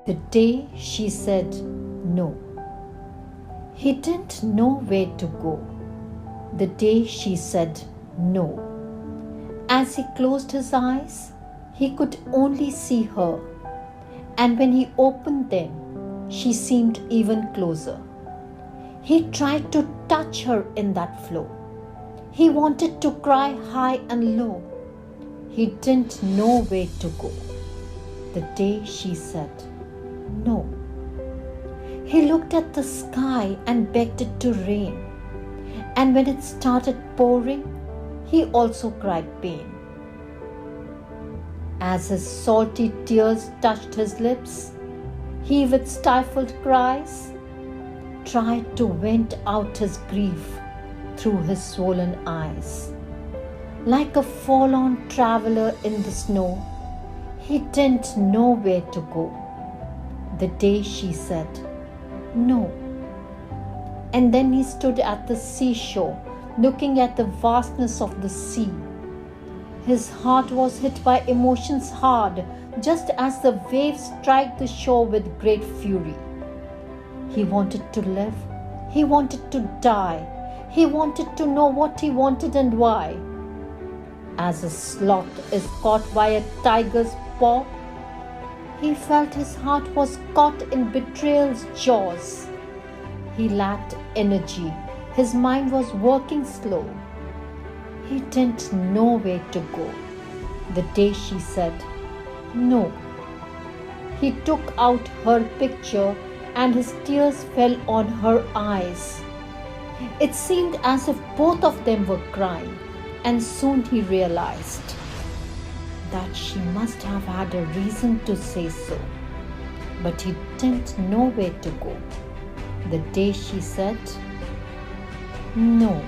The day she said no. He didn't know where to go. The day she said no. As he closed his eyes, he could only see her, and when he opened them, she seemed even closer. He tried to touch her in that flow. He wanted to cry high and low. He didn't know where to go. The day she said no. He looked at the sky and begged it to rain. And when it started pouring, he also cried pain. As his salty tears touched his lips, he with stifled cries tried to vent out his grief through his swollen eyes. Like a forlorn traveler in the snow, he didn't know where to go. The day she said no. And then he stood at the seashore, looking at the vastness of the sea. His heart was hit by emotions hard, just as the waves strike the shore with great fury. He wanted to live. He wanted to die. He wanted to know what he wanted and why. As a sloth is caught by a tiger's paw, he felt his heart was caught in betrayal's jaws. He lacked energy. His mind was working slow. He didn't know where to go. The day she said no. He took out her picture and his tears fell on her eyes. It seemed as if both of them were crying, and soon he realized that she must have had a reason to say so, but he didn't know where to go. The day she said no.